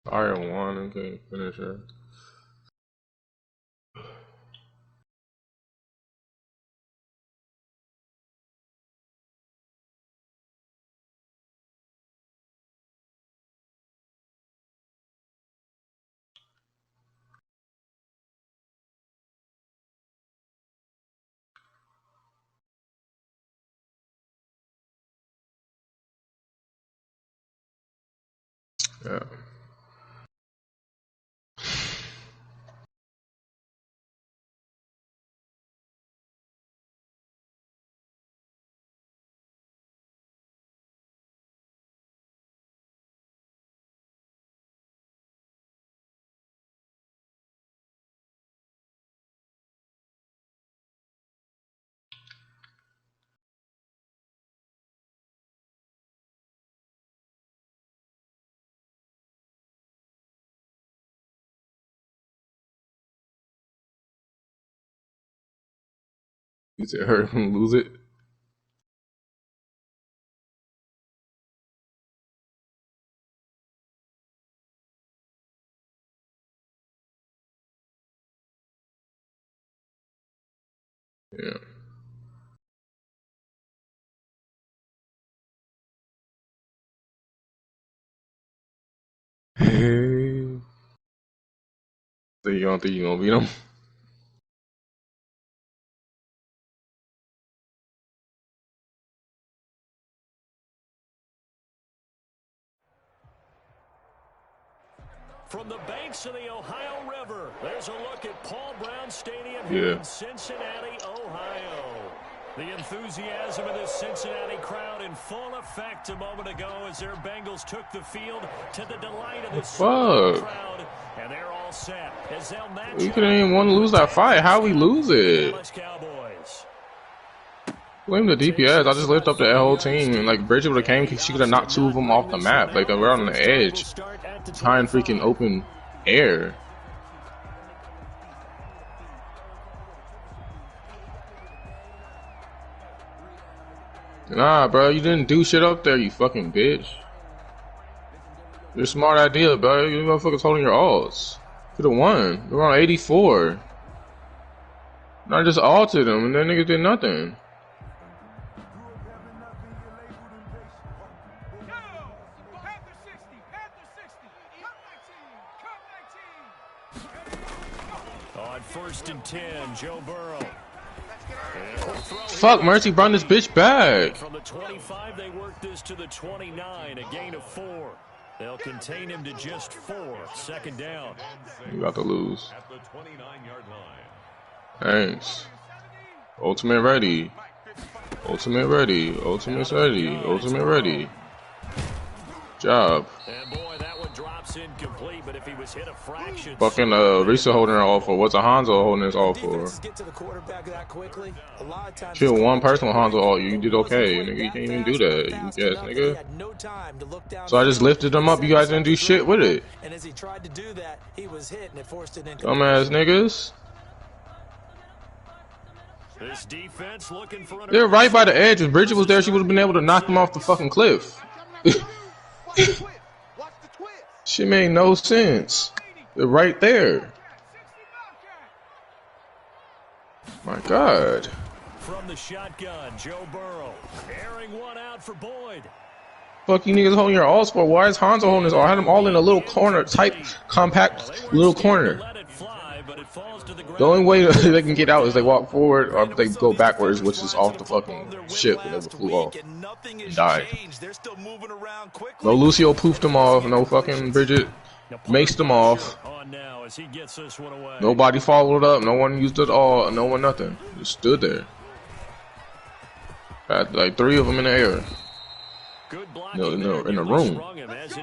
Iron one and can't finish her. Yeah. You said her lose it. Yeah. Hey. So you don't think you gonna beat him? From the banks of the Ohio River, there's a look at Paul Brown Stadium Yeah. in Cincinnati, Ohio. The enthusiasm of this Cincinnati crowd in full effect a moment ago as their Bengals took the field to the delight of this crowd. And they're all set as they'll match. We couldn't even want to lose that fight. How we lose it? Blame the DPS. I just lift up the whole team, and like Bridget would have came, she could have knocked two of them off the map. Like we're on the edge, behind freaking open air. Nah, bro, you didn't do shit up there, you fucking bitch. Your smart idea, bro. You motherfuckers holding your alts. Could have won. We were on 84. I just altered them, and then niggas did nothing. On 1st and 10, Joe Burrow. Fuck, Mercy brought this bitch back. From the 25, they work this to the 29, a gain of 4. They'll contain him to just 4. Second down. You about to lose. Thanks. Ultimate ready. Ultimate ready. Ultimate ready. Ultimate ready. Job. And boy, that one drops incomplete, but if he was hit a fraction. Fucking Risa holding her all for. What's a Hanzo holding this all for? Kill one person with Hanzo all. You did okay, nigga. You can't even do that. You guess, nigga. So I just lifted them up. You guys didn't do shit with it. And as he tried to do that, he was hit and it forced it into. Dumbass niggas. This defense looking for They're right by the edge. If Bridget was there, she would have been able to knock them off the fucking cliff. Shit made no sense. They're right there. My God. From the shotgun, Joe Burrow airing one out for Boyd. Fuck you niggas holding your all for? Why is Hanzo holding this all? I had them all in a little corner, tight, compact little corner. The only way they can get out is they walk forward or they go backwards, which is off the fucking ship when they flew off and died. No Lucio poofed them off. No fucking Bridget maced them off. Nobody followed up. No one used it all. No one nothing. Just stood there. Had like 3 of them in the air. No, in the room.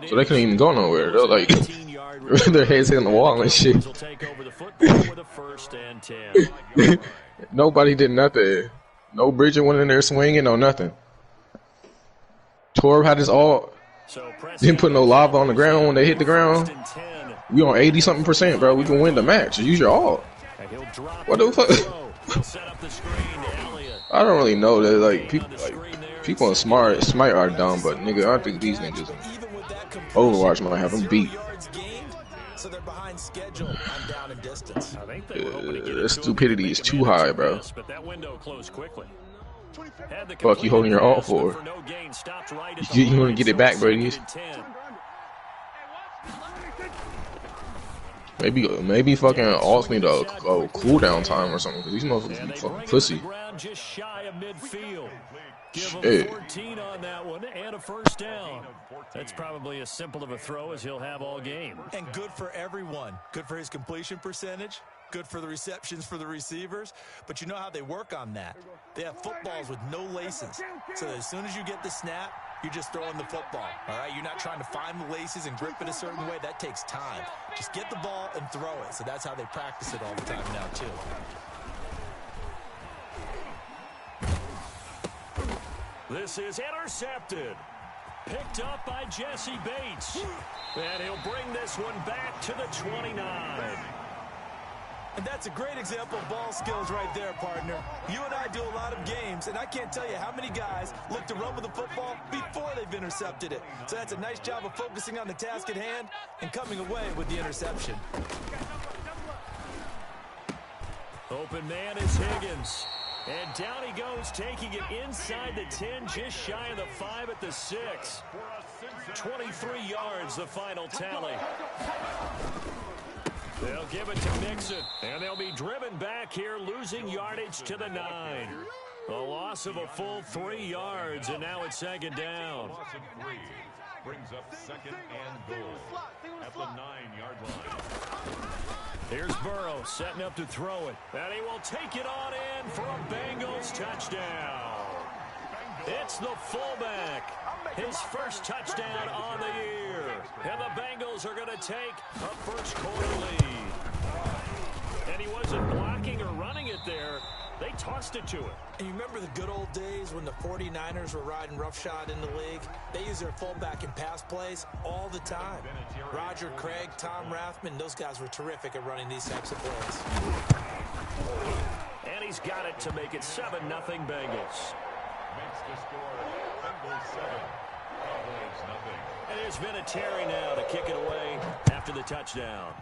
So they couldn't even go nowhere. They're like their heads hitting the wall and shit. Nobody did nothing. No Bridget went in there swinging, no nothing. Torb had his all. Didn't put no lava on the ground when they hit the ground. We on 80-something%, bro. We can win the match. Use your all. What the fuck? I don't really know that. Like people are smart are dumb, but nigga, I think these niggas with that completion, Overwatch might have them 0 beat. yards gained, so they're behind schedule on down and distance. I think they were hoping to get The it to stupidity him is to too make a high, manage bro. this, but that window closed quickly. Had the Fuck you holding your alt pass, but for? for no gain, stopped right at the You want to line, get it so back, it's Brady. 2nd and 10. Maybe fucking alts need a cooldown time or something, because these motherfuckers And be they fucking bring him to pussy. the ground just shy of midfield. Give him Shit. 14 on that one and a first down. That's probably as simple of a throw as he'll have all game. And good for everyone. Good for his completion percentage. Good for the receptions for the receivers. But you know how they work on that. They have footballs with no laces. So as soon as you get the snap, you're just throwing the football. All right? You're not trying to find the laces and grip it a certain way. That takes time. Just get the ball and throw it. So that's how they practice it all the time now, too. This is intercepted. Picked up by Jesse Bates. And he'll bring this one back to the 29. And that's a great example of ball skills right there, partner. You and I do a lot of games, and I can't tell you how many guys look to run with the football before they've intercepted it. So that's a nice job of focusing on the task at hand and coming away with the interception. Open man is Higgins. And down he goes, taking it inside the 10, just shy of the 5 at the 6. 23 yards, the final tally. They'll give it to Mixon, and they'll be driven back here, losing yardage to the 9. A loss of a full 3 yards, and now it's 2nd down. Loss of 3 brings up 2nd and goal at the 9-yard line. Here's Burrow setting up to throw it, and he will take it on in for a Bengals touchdown. It's the fullback. His first touchdown on the year. And the Bengals are going to take a first-quarter lead. And he wasn't blocking or running it there. They tossed it to him. And you remember the good old days when the 49ers were riding roughshod in the league? They used their fullback in pass plays all the time. Roger Craig, Tom Rathman, those guys were terrific at running these types of plays. And he's got it to make it 7-0 Bengals. Makes the score Bengals 7, Cowboys nothing. And here's Vinatieri now to kick it away after the touchdown.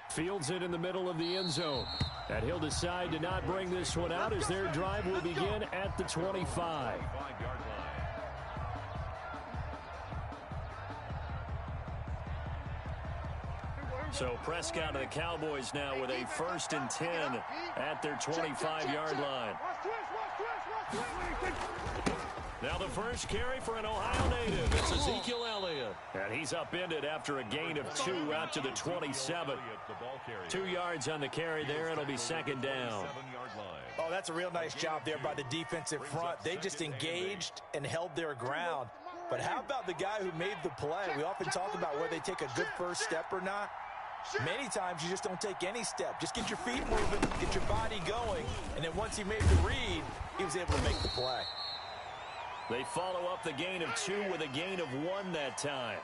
Fields it in the middle of the end zone. And he'll decide to not bring this one out as their drive will begin at the 25. 5-yard line. So Prescott of the Cowboys now with a 1st and 10 at their 25-yard line. Now the first carry for an Ohio native. It's Ezekiel Elliott. And he's upended after a gain of 2 out to the 27. 2 yards on the carry there. It'll be 2nd down. Oh, that's a real nice job there by the defensive front. They just engaged and held their ground. But how about the guy who made the play? We often talk about whether they take a good first step or not. Many times you just don't take any step. Just get your feet moving, get your body going, and then once he made the read, he was able to make the play. They follow up the gain of 2 with a gain of 1 that time.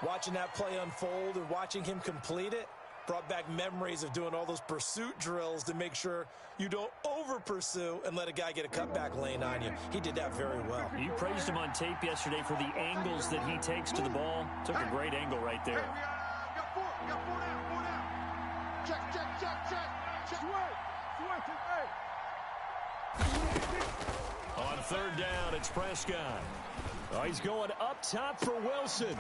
Watching that play unfold and watching him complete it brought back memories of doing all those pursuit drills to make sure you don't over-pursue and let a guy get a cutback lane on you. He did that very well. You praised him on tape yesterday for the angles that he takes to the ball. Took a great angle right there. On 3rd down, it's Prescott. Oh, he's going up top for Wilson.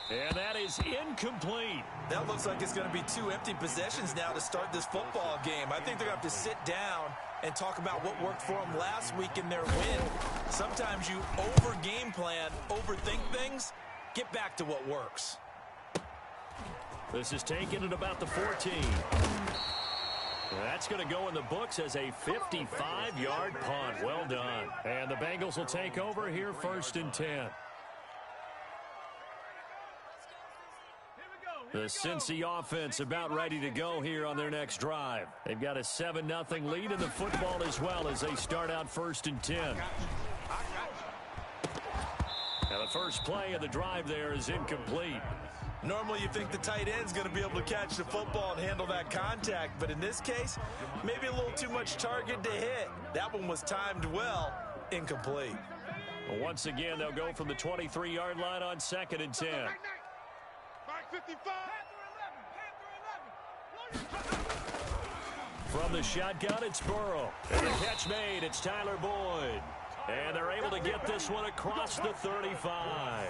And that is incomplete. That looks like it's going to be 2 empty possessions now to start this football game. I think they're going to have to sit down and talk about what worked for them last week in their win. Sometimes you over-game plan, overthink things. Get back to what works. This is taken at about the 14. That's going to go in the books as a 55-yard punt. Well done. And the Bengals will take over here 1st and 10. The Cincy offense about ready to go here on their next drive. They've got a 7-0 lead in the football as well as they start out 1st and 10. Now the first play of the drive there is incomplete. Normally you think the tight end's going to be able to catch the football and handle that contact, but in this case, maybe a little too much target to hit. That one was timed well, incomplete. Once again, they'll go from the 23-yard line on 2nd and 10. From the shotgun, it's Burrow. And the catch made, it's Tyler Boyd. And they're able to get this one across the 35.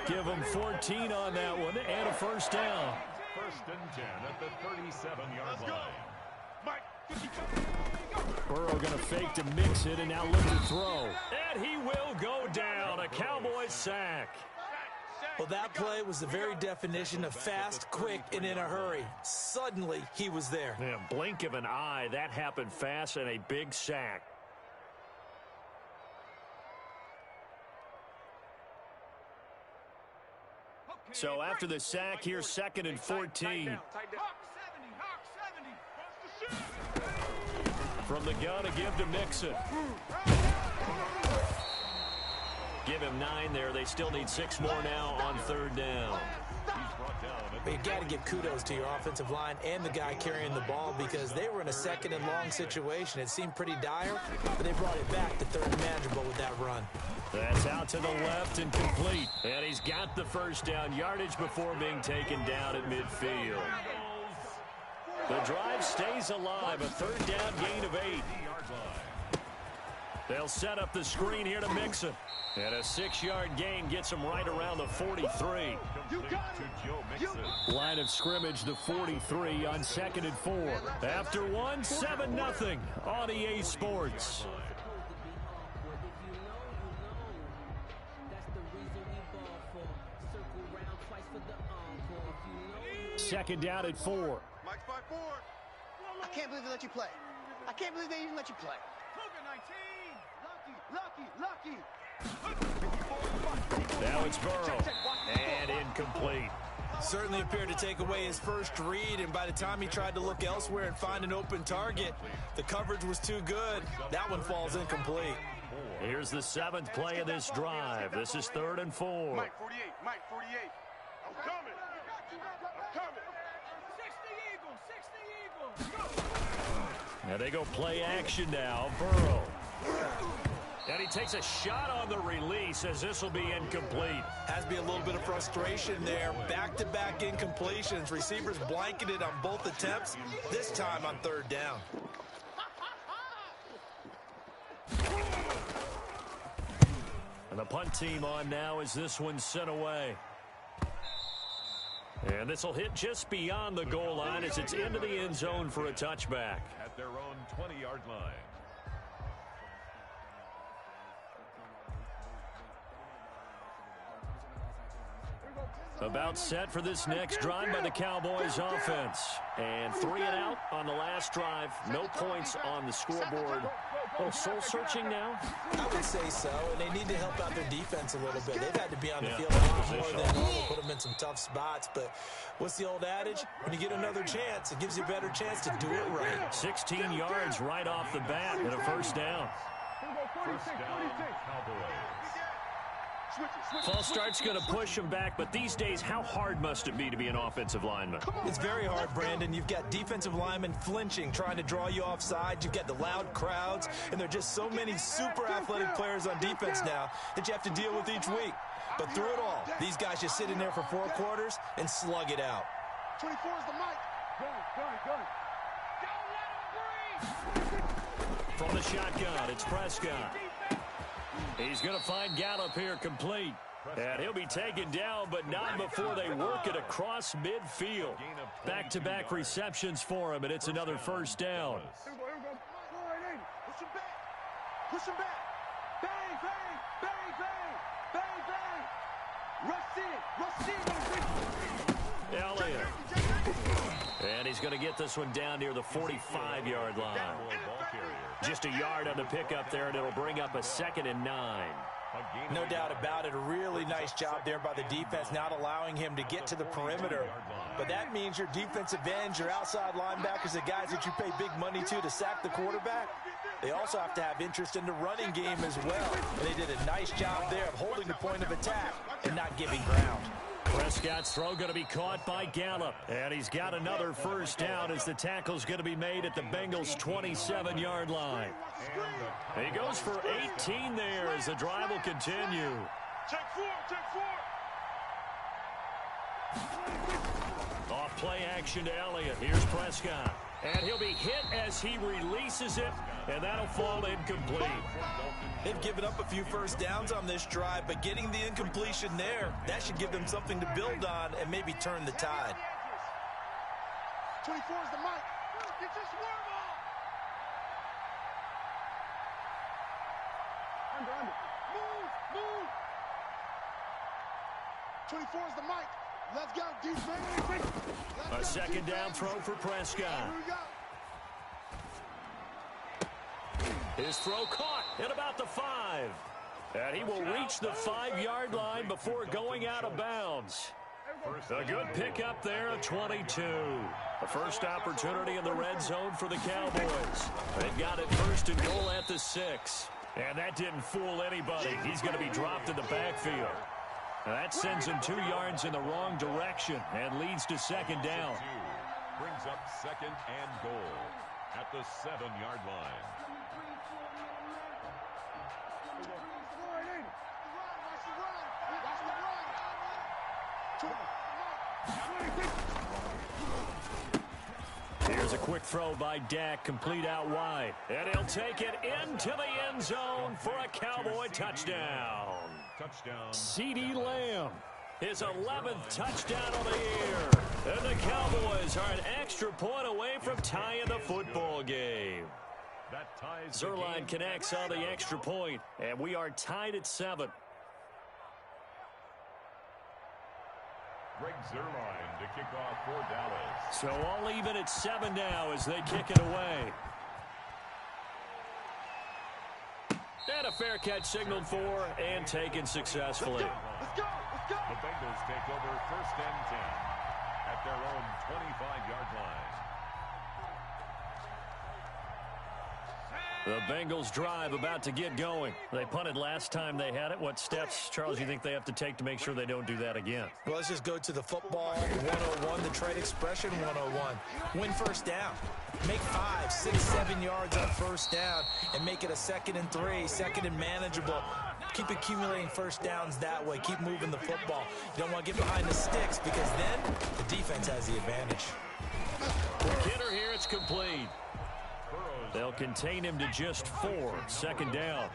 Give them 14 on that one and a first down. 1st and 10 at the 37-yard line. Burrow going to fake to mix it and now look to throw. And he will go down. A Cowboys sack. Well, that play was the very definition of fast, quick, and in a hurry. Suddenly, he was there. Yeah, blink of an eye. That happened fast and a big sack. So after the sack, here's 2nd and 14. From the gun, a give to Mixon. Give him 9 there. They still need 6 more now on 3rd down. But you got to give kudos to your offensive line and the guy carrying the ball because they were in a 2nd and long situation. It seemed pretty dire, but they brought it back to 3rd and manageable with that run. That's out to the left and complete. And he's got the first down yardage before being taken down at midfield. The drive stays alive. A 3rd down gain of 8. They'll set up the screen here to Mixon. And a 6-yard gain gets him right around the 43. Line of scrimmage, the 43 on 2nd and 4. After 1, 7-0 on EA Sports. Second down at 4. I can't believe they let you play. I can't believe they even let you play. Lucky. Now it's Burrow. And incomplete. Certainly appeared to take away his first read, and by the time he tried to look elsewhere and find an open target, the coverage was too good. That one falls incomplete. Here's the 7th play of this drive. This is 3rd and 4. Mike 48. I'm coming. 60 Eagles. Now they go play action now. Burrow. And he takes a shot on the release as this will be incomplete. Has to be a little bit of frustration there. Back-to-back incompletions. Receivers blanketed on both attempts, this time on 3rd down. And the punt team on now as this one's sent away. And this will hit just beyond the goal line as it's into the end zone for a touchback. At their own 20-yard line. About set for this next drive by the Cowboys offense. And 3 and out on the last drive. No points on the scoreboard. A little soul-searching now? I would say so, and they need to help out their defense a little bit. They've had to be on the field a lot more than normal, put them in some tough spots. But what's the old adage? When you get another chance, it gives you a better chance to do it right. 16 yards right off the bat and a first down. First down, Cowboys. False start's going to push him back, but these days, how hard must it be to be an offensive lineman? It's very hard, Brandon. You've got defensive linemen flinching, trying to draw you offside. You've got the loud crowds, and there are just so many super athletic players on defense now that you have to deal with each week. But through it all, these guys just sit in there for 4 quarters and slug it out. 24 is the mic. Go. From the shotgun, it's Prescott. He's going to find Gallup here complete. And he'll be taken down, but not before they work it across midfield. Back-to-back receptions for him, and it's another first down. Push him back. Bang. Rush in. Elliott. And he's going to get this one down near the 45-yard line. Just a yard on the pickup there, and it'll bring up a 2nd and 9. No doubt about it. A really nice job there by the defense, not allowing him to get to the perimeter. But that means your defensive ends, your outside linebackers, the guys that you pay big money to sack the quarterback, they also have to have interest in the running game as well. And they did a nice job there of holding the point of attack and not giving ground. Prescott's throw going to be caught by Gallup. And he's got another first down as the tackle's going to be made at the Bengals' 27-yard line. He goes for 18 there as the drive will continue. Check four. Off play action to Elliott. Here's Prescott. And he'll be hit as he releases it, and that'll fall incomplete. They've given up a few first downs on this drive, but getting the incompletion there, that should give them something to build on and maybe turn the tide. 24 is the mic. Get your swerve on. Under. Move. 24 is the mic. Let's go, defense. A second down throw for Prescott. Here we go. His throw caught at about the 5. And he will reach the 5-yard line before going out of bounds. A good pickup there at 22. The first opportunity in the red zone for the Cowboys. They've got it first and goal at the 6. And that didn't fool anybody. He's going to be dropped in the backfield. That sends him 2 yards in the wrong direction and leads to second down. Brings up second and goal at the 7-yard line. Here's a quick throw by Dak, complete out wide. And he'll take it into the end zone for a Cowboy touchdown. CeeDee Lamb, his 11th touchdown of the year. And the Cowboys are an extra point away from tying the football game. Zerline connects on the extra point, and we are tied at 7. Greg Zerline to kick off for Dallas. So all even at 7 now as they kick it away. And a fair catch signaled for and taken successfully. The Bengals take over first and 10 at their own 25-yard line. The Bengals drive about to get going. They punted last time they had it. What steps, Charles, you think they have to take to make sure they don't do that again? Well, let's just go to the football 101, the trade expression 101. Win first down. Make 5, 6, 7 yards on first down and make it a 2nd and 3, 2nd and manageable. Keep accumulating first downs that way. Keep moving the football. You don't want to get behind the sticks because then the defense has the advantage. Kidder here, it's complete. They'll contain him to just 4. Second down.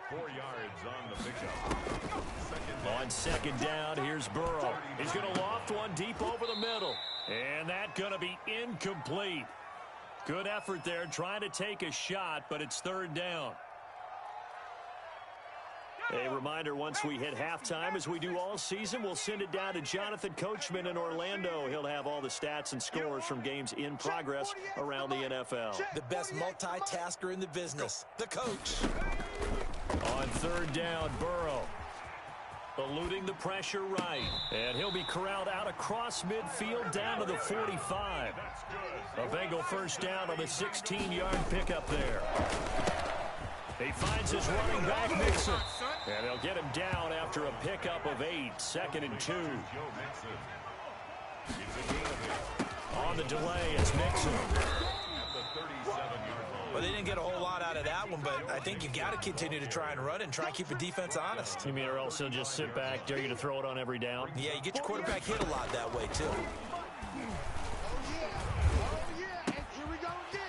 4 yards on the pickup. On second down, here's Burrow. He's going to loft one deep over the middle. And that's going to be incomplete. Good effort there, trying to take a shot, but it's third down. A reminder, once we hit halftime, as we do all season, we'll send it down to Jonathan Coachman in Orlando. He'll have all the stats and scores from games in progress around the NFL. The best multitasker in the business, the coach. On third down, Burrow. Eluding the pressure right. And he'll be corralled out across midfield down to the 45. A Bengal first down on the 16-yard pickup there. He finds his running back, Mixon. And they'll get him down after a pickup of 8, 2nd and 2. On the delay is Mixon. Well, they didn't get a whole lot out of that one, but I think you got to continue to try and run and try and keep the defense honest. You mean or else he'll just sit back, dare you to throw it on every down? Yeah, you get your quarterback hit a lot that way, too.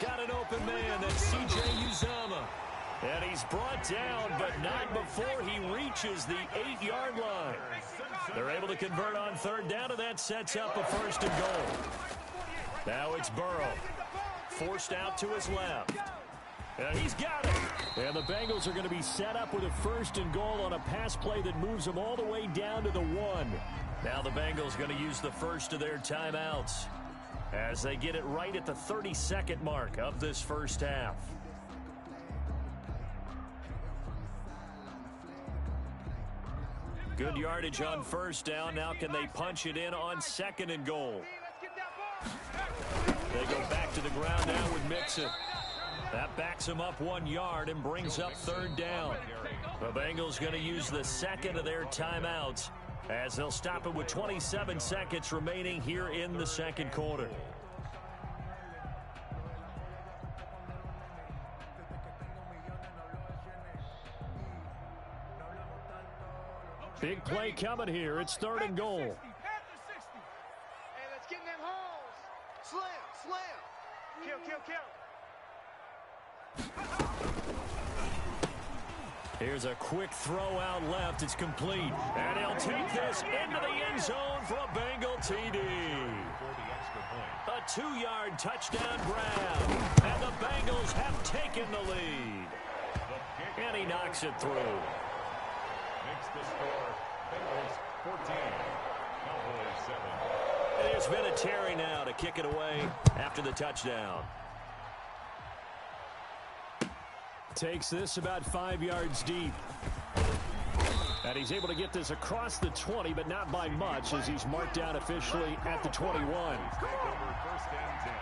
Got an open man, that's C.J. Uzomah. And he's brought down, but not before he reaches the 8-yard line. They're able to convert on third down, and that sets up a first and goal. Now it's Burrow. Forced out to his left. And he's got it. And the Bengals are going to be set up with a first and goal on a pass play that moves them all the way down to the 1. Now the Bengals going to use the first of their timeouts as they get it right at the 32nd mark of this first half. Good yardage on first down. Now can they punch it in on second and goal? They go back to the ground now with Mixon. That backs him up 1 yard and brings up third down. The Bengals going to use the second of their timeouts as they'll stop it with 27 seconds remaining here in the second quarter. Big play coming here. It's 3rd and goal. Hey, let's get in them holes. Slam, slam. Kill, kill, kill. Here's a quick throw out left. It's complete. And he'll take this into the end zone for a Bengal TD. A 2-yard touchdown grab. And the Bengals have taken the lead. And he knocks it through. Makes the score Bengals 14, Cowboys 7. There's been a Terry now to kick it away after the touchdown. Takes this about 5 yards deep. And he's able to get this across the 20, but not by much, as he's marked down officially at the 21. Take over 1st and 10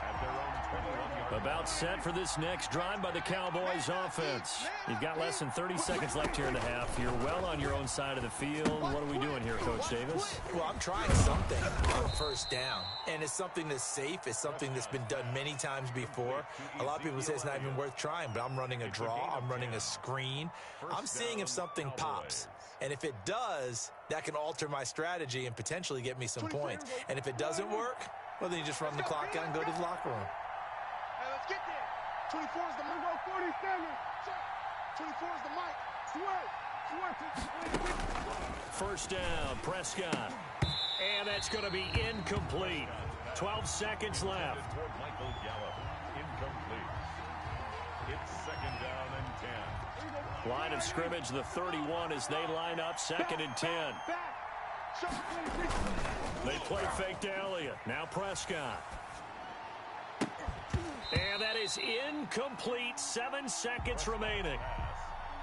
at their own 21-yard line. About set for this next drive by the Cowboys offense. You've got less than 30 seconds left here in the half. You're well on your own side of the field. What are we doing here, Coach Davis? Well, I'm trying something on 1st down, and it's something that's safe. It's something that's been done many times before. A lot of people say it's not even worth trying, but I'm running a draw. I'm running a screen. I'm seeing if something pops. And if it does, that can alter my strategy and potentially get me some points. And if it doesn't work, well, then you just run the clock out and go to the locker room. Hey, let's get there. 24 is the mic. 24 is the mic. First down, Prescott. And that's going to be incomplete. 12 seconds left. Toward Michael Gallup. Incomplete. It's 2nd down and 10. Line of scrimmage, the 31 as they line up 2nd and 10. They play fake to Elliott. Now Prescott. And that is incomplete. 7 seconds remaining.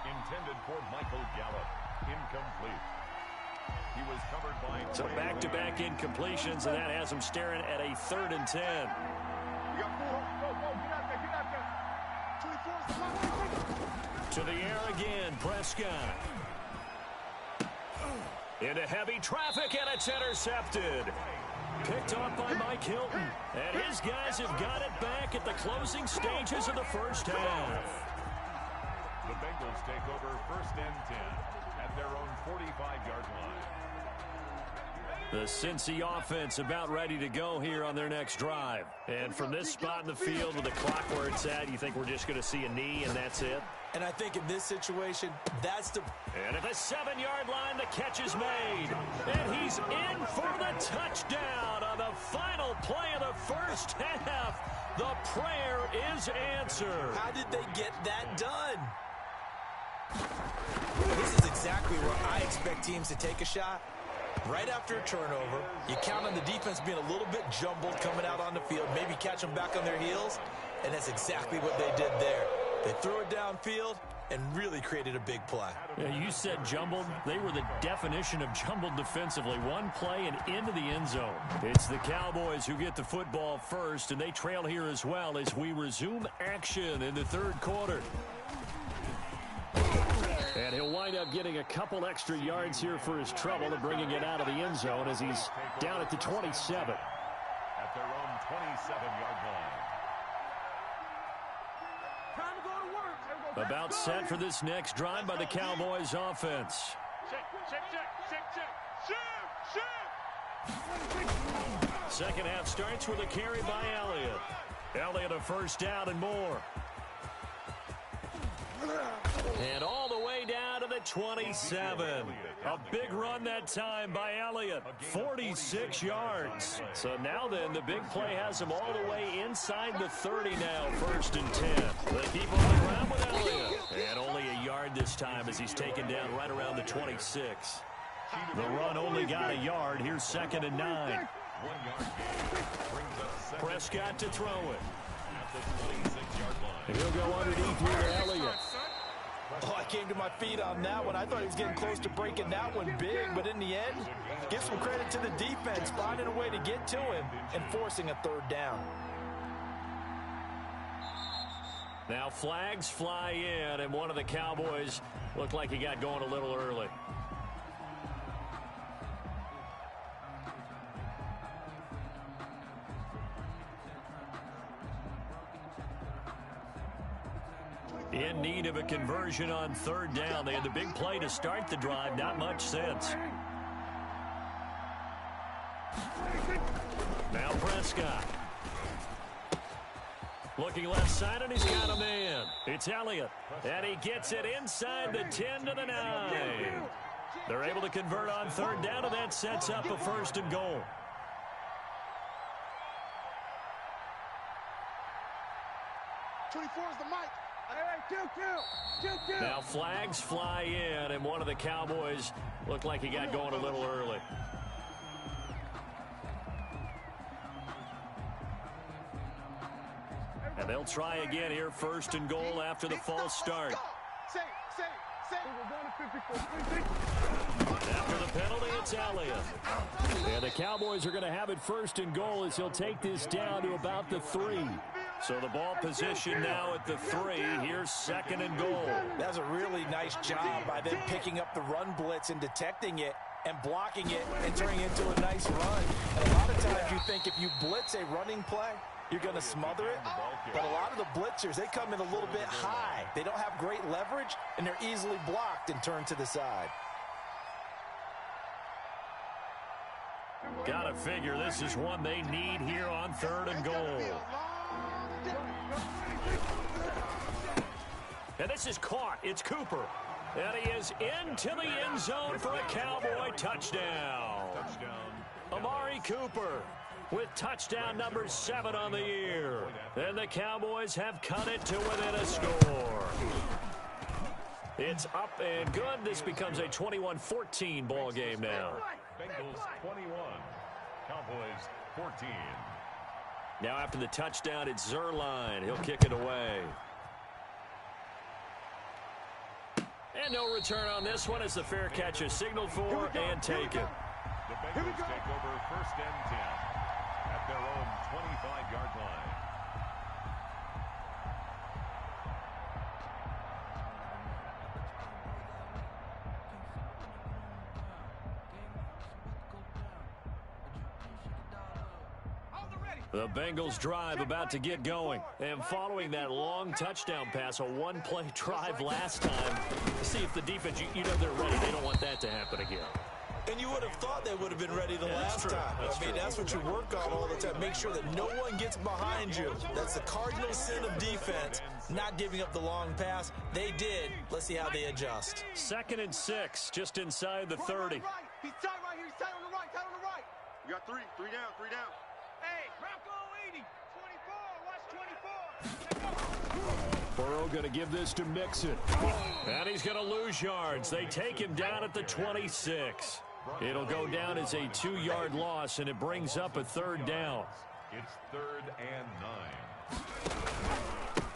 Intended for Michael Gallup. Incomplete. He was covered by... So back-to-back incompletions, and that has him staring at a 3rd and 10. To the air again, Prescott. Into heavy traffic, and it's intercepted. Picked off by Mike Hilton. And his guys have got it back at the closing stages of the first half. The Bengals take over 1st and 10 at their own 45-yard line. The Cincy offense about ready to go here on their next drive. And from this spot in the field with the clock where it's at, you think we're just going to see a knee and that's it? And I think in this situation, that's the... And at the 7-yard line, the catch is made. And he's in for the touchdown on the final play of the first half. The prayer is answered. How did they get that done? This is exactly where I expect teams to take a shot. Right after a turnover, you count on the defense being a little bit jumbled coming out on the field, maybe catch them back on their heels, and that's exactly what they did there. They threw it downfield and really created a big play. Yeah, you said jumbled. They were the definition of jumbled defensively. One play and into the end zone. It's the Cowboys who get the football first, and they trail here as well as we resume action in the 3rd quarter. And he'll wind up getting a couple extra yards here for his trouble and bringing it out of the end zone as he's down at the 27. At their own 27-yard line. About set for this next drive by the Cowboys offense. Second half starts with a carry by Elliott. Elliott a first down and more. And all the way down to the 27. A big run that time by Elliott. 46 yards. So now then, the big play has him all the way inside the 30 now, 1st and 10. They keep on the ground with Elliott. And only a yard this time as he's taken down right around the 26. The run only got a yard. Here's 2nd and 9. 1 yard gain brings up 2nd. Prescott to throw it. At the 26-yard line. He'll go underneath here to Elliott. Oh, I came to my feet on that one. I thought he was getting close to breaking that one big, but in the end, give some credit to the defense, finding a way to get to him and forcing a 3rd down. Now flags fly in, and one of the Cowboys looked like he got going a little early. In need of a conversion on third down. They had the big play to start the drive. Not much sense. Now Prescott. Looking left side, and he's got a man. It's Elliott. And he gets it inside the 10 to the 9. They're able to convert on third down, and that sets up a 1st and goal. 24 is the mic. Now flags fly in, and one of the Cowboys looked like he got going a little early. And they'll try again here, 1st and goal after the false start. After the penalty, it's Elliott. And the Cowboys are going to have it 1st and goal as he'll take this down to about the 3. So the ball position now at the 3. Here's 2nd and goal. That's a really nice job by them picking up the run blitz and detecting it and blocking it and turning it into a nice run. And a lot of times you think if you blitz a running play, you're going to smother it. But a lot of the blitzers, they come in a little bit high. They don't have great leverage, and they're easily blocked and turned to the side. Gotta figure this is one they need here on 3rd and goal. And this is caught. It's Cooper. And he is into the end zone for a Cowboy touchdown. Amari Cooper with touchdown number 7 on the year. And the Cowboys have cut it to within a score. It's up and good. This becomes a 21-14 ball game now. Bengals 21, Cowboys 14. Now after the touchdown, it's Zerline. He'll kick it away. And no return on this one as the fair catch is signaled for and taken. The Bengals take over 1st and 10 at their own 25-yard line. The Bengals drive about to get going. And following that long touchdown pass, a one-play drive last time, see if the defense, you know they're ready. They don't want that to happen again. And you would have thought they would have been ready the last time. I mean, that's what you work on all the time. Make sure that no one gets behind you. That's the cardinal sin of defense, not giving up the long pass. They did. Let's see how they adjust. 2nd and 6, just inside the 30. He's tight right here. He's tight on the right. Tight on the right. You got three down. Hey, Rocco 80. 24. Watch 24. Burrow going to give this to Mixon. And he's going to lose yards. They take him down at the 26. It'll go down as a 2-yard loss, and it brings up a 3rd down. It's 3rd and 9.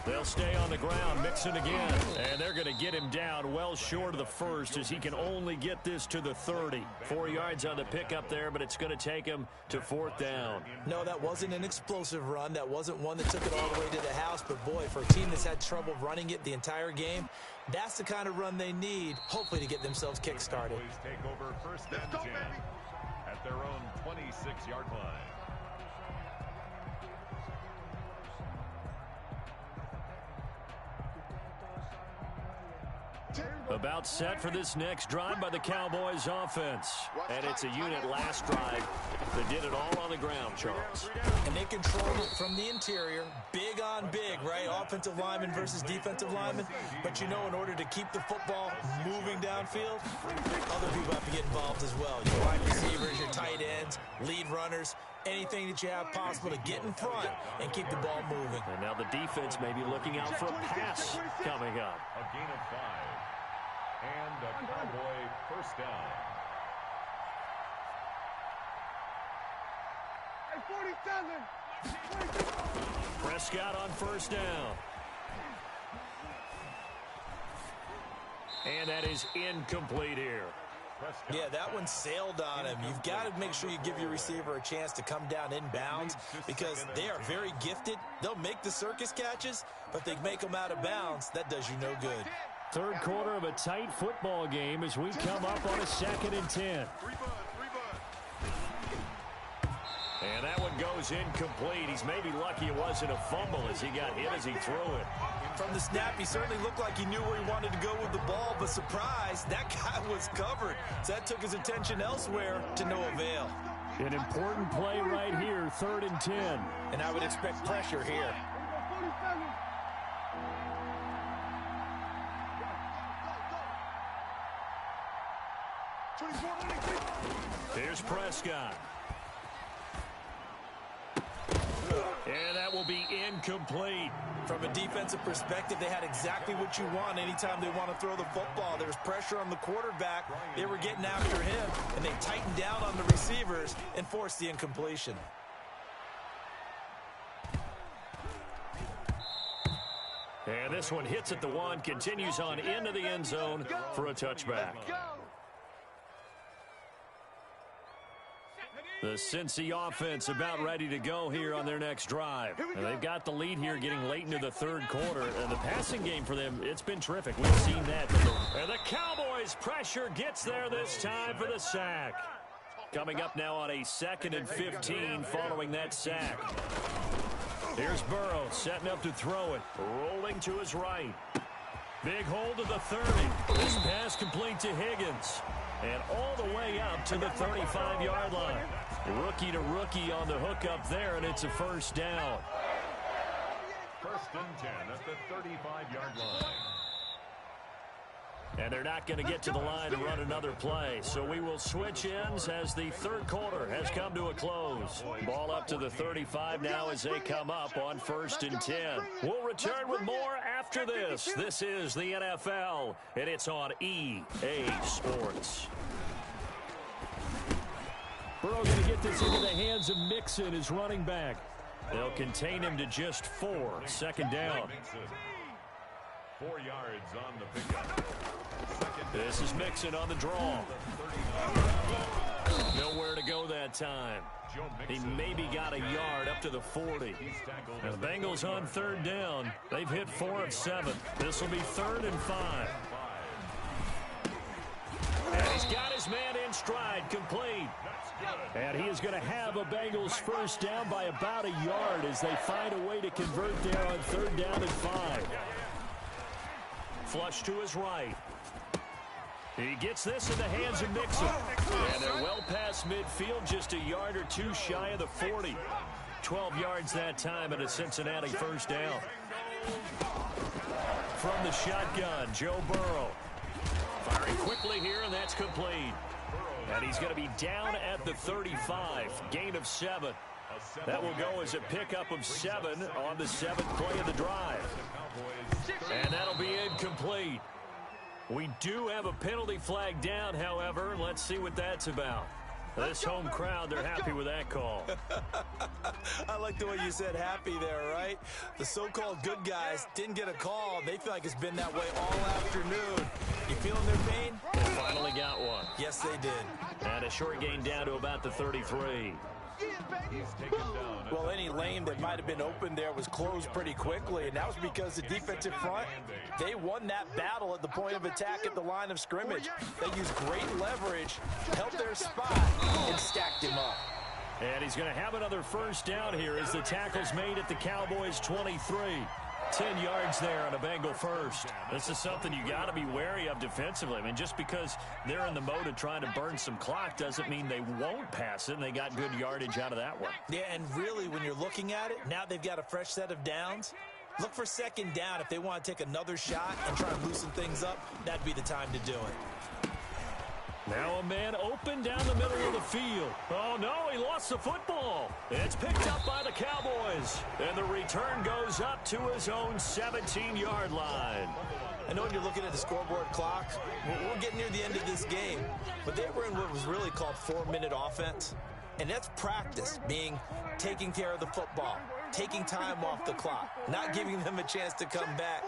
They'll stay on the ground, Mixon again. And they're going to get him down well short of the 1st as he can only get this to the 30. 4 yards on the pickup there, but it's going to take him to 4th down. No, that wasn't an explosive run. That wasn't one that took it all the way to the house. But, boy, for a team that's had trouble running it the entire game, that's the kind of run they need, hopefully, to get themselves kick-started. Take over 1st and 10 at their own 26-yard line. About set for this next drive by the Cowboys offense. And it's a unit last drive that did it all on the ground, Charles. And they controlled it from the interior. Big on big, right? Offensive lineman versus defensive lineman. But you know, in order to keep the football moving downfield, other people have to get involved as well. Your wide receivers, your tight ends, lead runners, anything that you have possible to get in front and keep the ball moving. And now the defense may be looking out for a pass coming up. A gain of 5. And a Cowboy 1st down. Hey, 47. Prescott on 1st down. And that is incomplete here. Yeah, that one sailed on him. You've got to make sure you give your receiver a chance to come down inbounds because they are very gifted. They'll make the circus catches, but they make them out of bounds. That does you no good. 3rd quarter of a tight football game as we come up on a 2nd and 10. And that one goes incomplete. He's maybe lucky it wasn't a fumble as he got hit as he threw it. From the snap, he certainly looked like he knew where he wanted to go with the ball, but surprise, that guy was covered. So that took his attention elsewhere to no avail. An important play right here, 3rd and 10. And I would expect pressure here. Here's Prescott. And that will be incomplete. From a defensive perspective, they had exactly what you want anytime they want to throw the football. There was pressure on the quarterback. They were getting after him, and they tightened down on the receivers and forced the incompletion. And this one hits at the 1, continues on into the end zone for a touchback. The Cincy offense about ready to go here on their next drive. And they've got the lead here getting late into the 3rd quarter. And the passing game for them, it's been terrific. We've seen that. And the Cowboys' pressure gets there this time for the sack. Coming up now on a 2nd and 15 following that sack. Here's Burrow setting up to throw it. Rolling to his right. Big hold of the 30. This pass complete to Higgins. And all the way up to the 35-yard line. Rookie to rookie on the hookup there, and it's a 1st down. 1st and 10 at the 35-yard line. And they're not going to get to the line to run another play. So we will switch ends as the 3rd quarter has come to a close. Ball up to the 35 now as they come up on 1st and 10. We'll return with more after this. This is the NFL, and it's on EA Sports. Burrow going to get this into the hands of Mixon, his running back. They'll contain him to just 4. 2nd down. 4 yards on the pickup. This is Mixon on the draw. Nowhere to go that time. He maybe got a yard up to the 40. And the Bengals on 3rd down. They've hit 4 of 7. This will be 3rd and 5. And he's got his man in stride, complete. And he is going to have a Bengals 1st down by about a yard as they find a way to convert there on 3rd down and 5. Flush to his right. He gets this in the hands of Mixon. And they're well past midfield, just a yard or 2 shy of the 40. 12 yards that time and a Cincinnati 1st down. From the shotgun, Joe Burrow. Firing quickly here, and that's complete. And he's going to be down at the 35. Gain of 7. That will go as a pickup of 7 on the 7th play of the drive. And that'll be incomplete. We do have a penalty flag down, however. Let's see what that's about. This home crowd, they're happy with that call. I like the way you said happy there, right? The so-called good guys didn't get a call. They feel like it's been that way all afternoon. You feeling their pain? They finally got one. Yes, they did. And a short gain down to about the 33. Well, any lane that might have been open there was closed pretty quickly, and that was because the defensive front, they won that battle at the point of attack at the line of scrimmage. They used great leverage, held their spot, and stacked him up. And he's going to have another 1st down here as the tackle's made at the Cowboys' 23. 10 yards there on a Bengal 1st. This is something you got to be wary of defensively. I mean, just because they're in the mode of trying to burn some clock doesn't mean they won't pass it, and they got good yardage out of that one. Yeah, and really, when you're looking at it, now they've got a fresh set of downs. Look for 2nd down. If they want to take another shot and try and loosen things up, that'd be the time to do it. Now a man open down the middle of the field. Oh, no, he lost the football. It's picked up by the Cowboys. And the return goes up to his own 17-yard line. I know when you're looking at the scoreboard clock, we're getting near the end of this game, but they were in what was really called 4-minute offense. And that's practice, being taking care of the football, taking time off the clock, not giving them a chance to come back.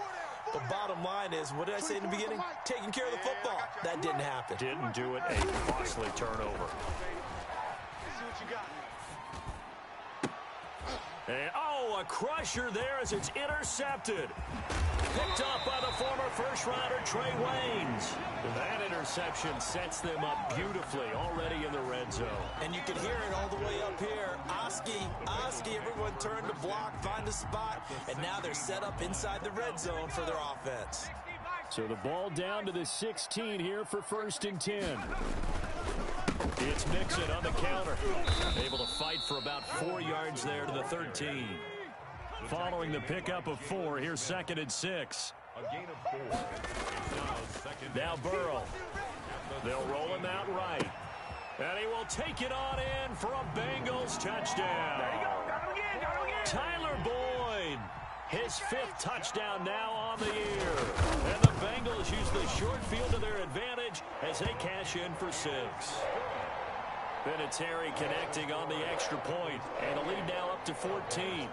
But bottom line is, what did I say in the beginning? Taking care of the football. That didn't happen. Didn't do it. A costly turnover. And, oh, a crusher there as it's intercepted. Picked up by the former first-rounder Trey Waynes. That interception sets them up beautifully already in the red zone. And you can hear it all the way up here. Oski, everyone turned to block, find a spot, and now they're set up inside the red zone for their offense. So the ball down to the 16 here for 1st and 10. It's Mixon on the counter. Able to fight for about 4 yards there to the 13. Following the pickup of 4, here's 2nd and 6. A gain of 4. Now Burrow. They'll roll him out right. And he will take it on in for a Bengals touchdown. There you go. Got him again. Got him again. Tyler Boyd. His 5th touchdown now on the year. And the Bengals use the short field to their advantage as they cash in for 6. Vinatieri connecting on the extra point, and the lead now up to 14.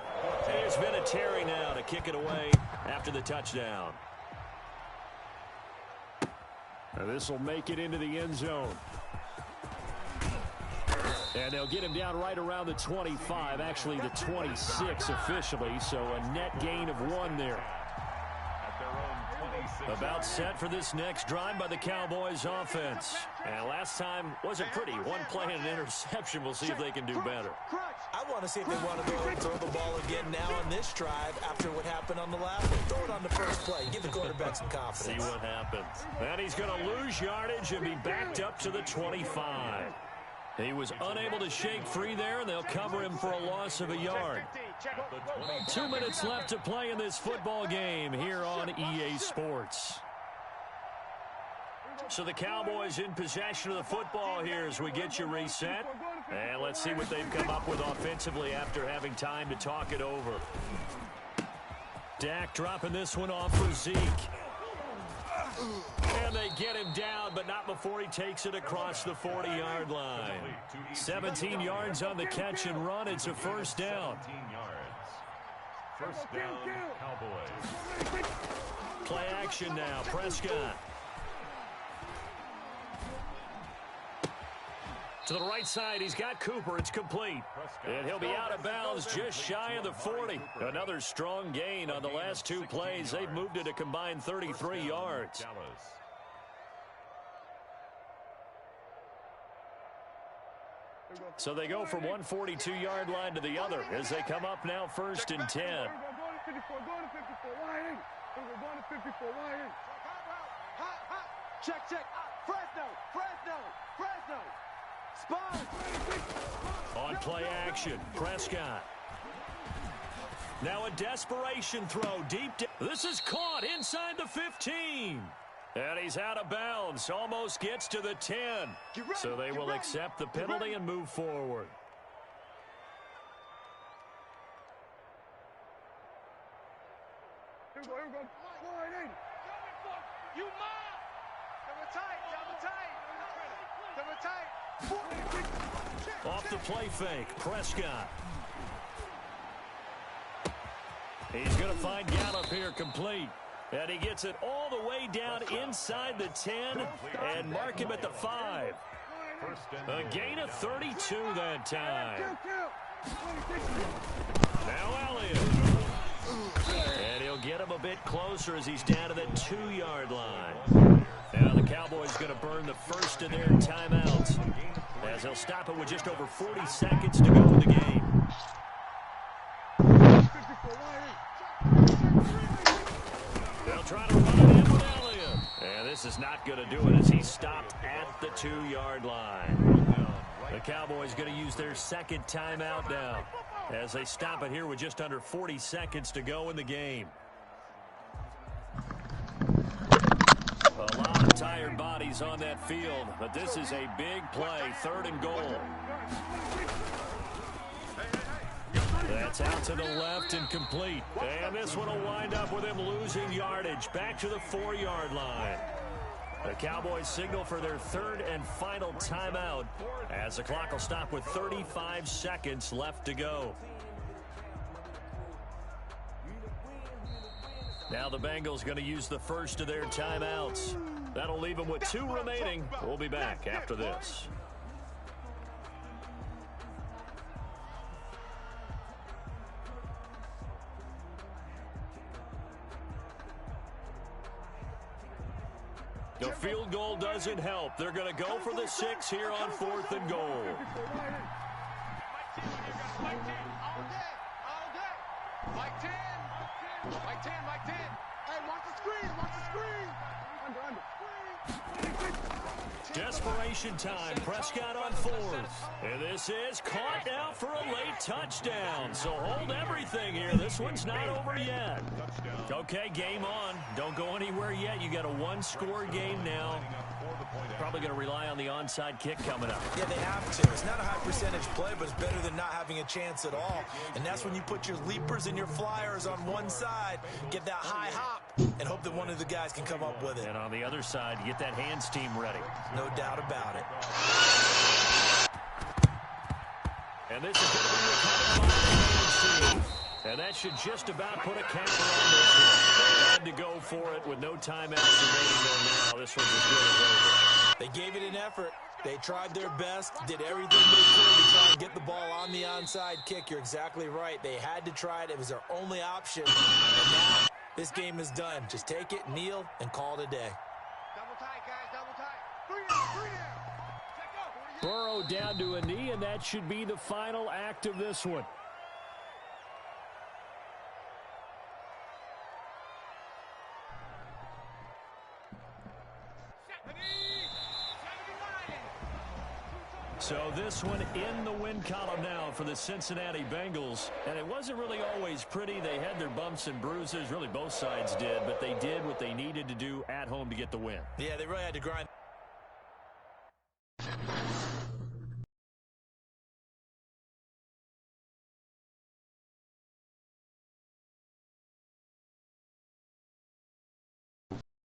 Here's Vinatieri now to kick it away after the touchdown. This will make it into the end zone. And they'll get him down right around the 25, actually the 26 officially, so a net gain of 1 there. About set for this next drive by the Cowboys offense. And last time wasn't pretty. 1 play and an interception. We'll see if they can do better. I want to see if they want to go and throw the ball again now on this drive after what happened on the last one. Throw it on the first play. Give the quarterback some confidence. See what happens. And he's going to lose yardage and be backed up to the 25. He was unable to shake free there, and they'll cover him for a loss of a yard. 2 minutes left to play in this football game here on EA Sports. So the Cowboys in possession of the football here as we get you reset. And let's see what they've come up with offensively after having time to talk it over. Dak dropping this one off for Zeke. And they get him down, but not before he takes it across the 40-yard line. 17 yards on the catch and run. It's a 1st down. 1st down, Cowboys. Play action now. Prescott. To the right side, he's got Cooper. It's complete. And he'll be out of bounds just shy of the 40. Another strong gain on the last 2 plays. They've moved it a combined 33 yards. So they go from one 42-yard line to the other as they come up now 1st and 10. Check. Fresno. On play action, Prescott. Now a desperation throw deep. This is caught inside the 15. And he's out of bounds. Almost gets to the 10. So they will accept the penalty and move forward. Here we go. Slide in. You mom! Double tight. Off the play fake, Prescott. He's going to find Gallup here complete. And he gets it all the way down inside the 10 and mark him at the 5. A gain of 32 that time. Now Elliott. And he'll get him a bit closer as he's down to the 2-yard line. Now the Cowboys going to burn the first of their timeouts as they'll stop it with just over 40 seconds to go in the game. They'll try to run it in with Elliott. And this is not going to do it as he's stopped at the 2-yard line. The Cowboys going to use their 2nd timeout now as they stop it here with just under 40 seconds to go in the game. A lot of tired bodies on that field, but this is a big play, 3rd and goal. That's out to the left and complete. And this one will wind up with him losing yardage back to the 4-yard line. The Cowboys signal for their 3rd and final timeout as the clock will stop with 35 seconds left to go. Now the Bengals going to use the first of their timeouts. That'll leave them with 2 remaining. We'll be back after this. field goal doesn't help. They're going to go for the 6 here on 4th and goal. Mike 10. All day. Mike 10. Mike 10. Mike 10. Hey, watch the screen. Watch the screen. Under. Desperation time. Prescott on 4th. And this is caught now for a late touchdown. So hold everything here. This one's not over yet. Okay, game on. Don't go anywhere yet. You got a 1-score game now. Probably going to rely on the onside kick coming up. Yeah, they have to. It's not a high percentage play, but it's better than not having a chance at all. And that's when you put your leapers and your flyers on one side, get that high hop, and hope that one of the guys can come up with it. And on the other side, you get that hands team ready. No doubt about it. And this is going to be a cover by the hands team. And that should just about put a capper on this one. They had to go for it with no timeouts remaining there now. This one's as good as over. They gave it an effort. They tried their best, did everything they could to try and get the ball on the onside kick. You're exactly right. They had to try it. It was their only option. And now this game is done. Just take it, kneel, and call it a day. Double tight, guys. Double tight. 3 down. Burrow down to a knee, and that should be the final act of this one. So this one in the win column now for the Cincinnati Bengals. And it wasn't really always pretty. They had their bumps and bruises. Really, both sides did. But they did what they needed to do at home to get the win. Yeah, they really had to grind.